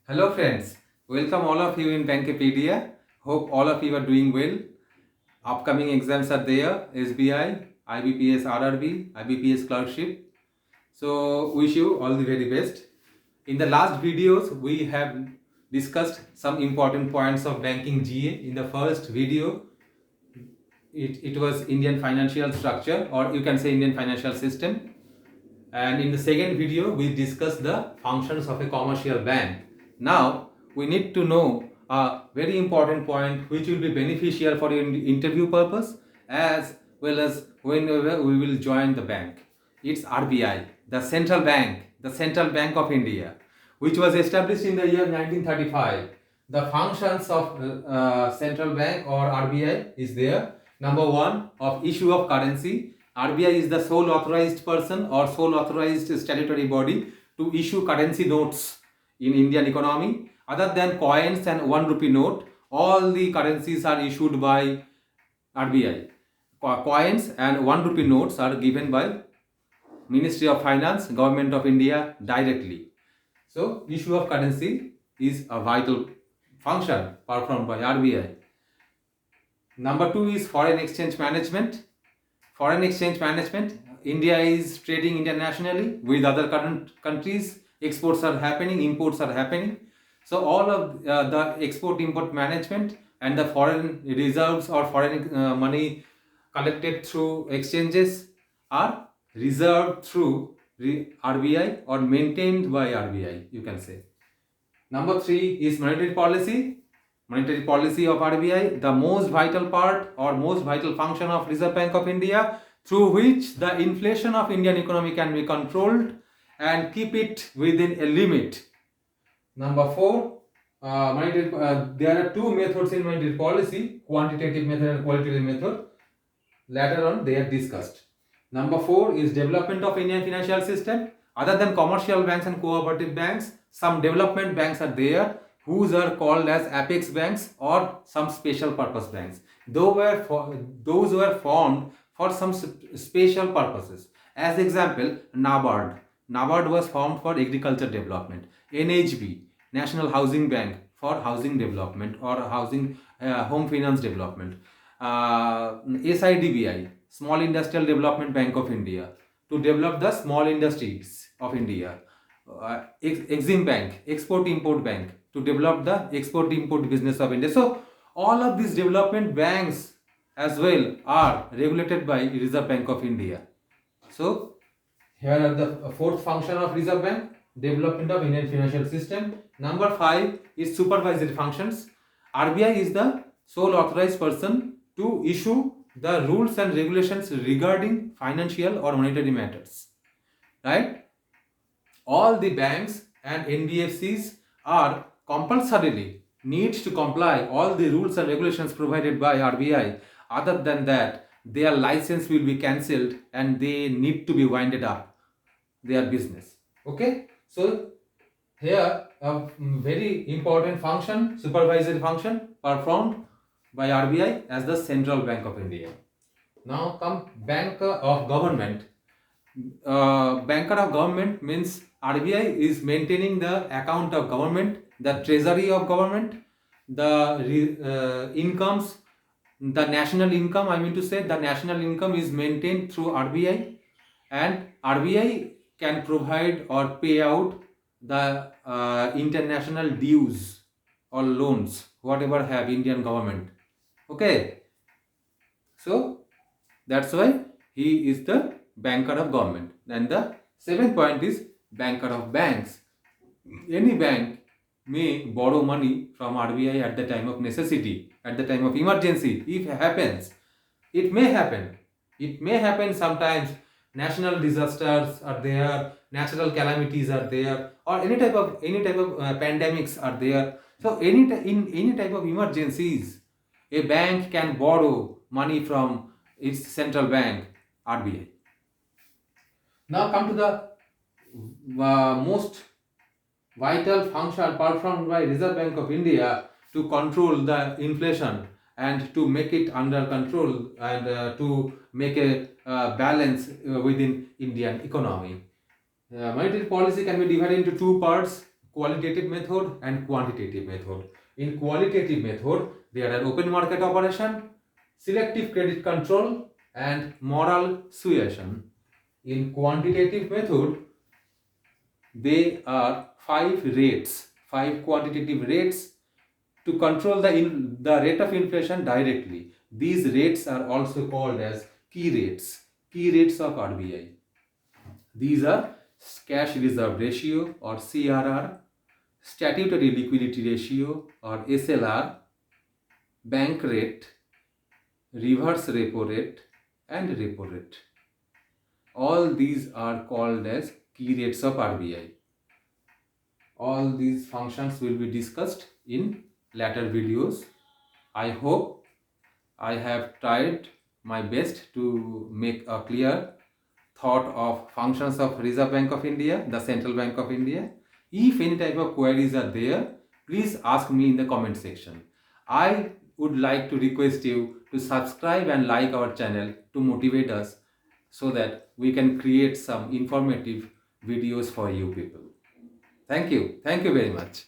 Hello friends, welcome all of you in Bankipedia. Hope all of you are doing well. Upcoming exams are there, SBI, IBPS RRB, IBPS clerkship. So wish you all the very best. In the last videos, we have discussed some important points of banking GA. In the first video, it was Indian financial structure, or you can say Indian financial system. And in the second video, we discussed the functions of a commercial bank. Now, we need to know a very important point which will be beneficial for your interview purpose as well as whenever we will join the bank. It's RBI, the Central Bank of India, which was established in the year 1935. The functions of central bank or RBI is there. Number one, of issue of currency. RBI is the sole authorized person or sole authorized statutory body to issue currency notes in Indian economy. Other than coins and 1 rupee note, all the currencies are issued by RBI. Coins and 1 rupee notes are given by Ministry of Finance, Government of India directly. So, issue of currency is a vital function performed by RBI. Number two is foreign exchange management. Foreign exchange management. India is trading internationally with other current countries. Exports are happening, imports are happening. So all of the export-import management and the foreign reserves or foreign money collected through exchanges are reserved through RBI or maintained by RBI, you can say. Number three is monetary policy. Monetary policy of RBI, the most vital part or most vital function of Reserve Bank of India, through which the inflation of Indian economy can be controlled and keep it within a limit. Number four, there are two methods in monetary policy, quantitative method and qualitative method. Later on, they are discussed. Number four is development of Indian financial system. Other than commercial banks and cooperative banks, some development banks are there, whose are called as apex banks or some special purpose banks. Those were formed for some special purposes. As example, NABARD. NABARD was formed for agriculture development. NHB, National Housing Bank, for housing development or housing home finance development. SIDBI, Small Industrial Development Bank of India, to develop the small industries of India. Exim Bank, Export Import Bank, to develop the export import business of India. So all of these development banks as well are regulated by Reserve Bank of India. So here are the fourth function of Reserve Bank, development of Indian financial system. Number five is supervisory functions. RBI is the sole authorized person to issue the rules and regulations regarding financial or monetary matters. Right? All the banks and NBFCs are compulsorily needs to comply all the rules and regulations provided by RBI. Other than that, their license will be cancelled and they need to be winded up their business. Okay, so here a very important function, supervisory function performed by RBI as the Central Bank of India. Now come banker of government. Banker of government means RBI is maintaining the account of government, the treasury of government, the incomes, the national income. I mean to say the national income is maintained through RBI, and RBI can provide or pay out the international dues or loans, whatever have Indian government. Okay, so that's why he is the banker of government. And the seventh point is banker of banks. Any bank may borrow money from RBI at the time of necessity, at the time of emergency, if it happens. It may happen. It may happen sometimes. National disasters are there, natural calamities are there, or any type of pandemics are there. So in any type of emergencies, a bank can borrow money from its central bank, RBI. Now come to the most vital function performed by Reserve Bank of India to control the inflation and to make it under control and to make a balance within Indian economy. Monetary policy can be divided into two parts: qualitative method and quantitative method. In qualitative method, there are open market operation, selective credit control, and moral suasion. In quantitative method, they are five quantitative rates to control the rate of inflation directly. These rates are also called as key rates of RBI. These are cash reserve ratio or CRR, statutory liquidity ratio or SLR, bank rate, reverse repo rate, and repo rate. All these are called as key rates of RBI. All these functions will be discussed in later videos. I hope I have tried my best to make a clear thought of functions of Reserve Bank of India, the Central Bank of India. If any type of queries are there, please ask me in the comment section. I would like to request you to subscribe and like our channel to motivate us so that we can create some informative videos for you people. Thank you very much.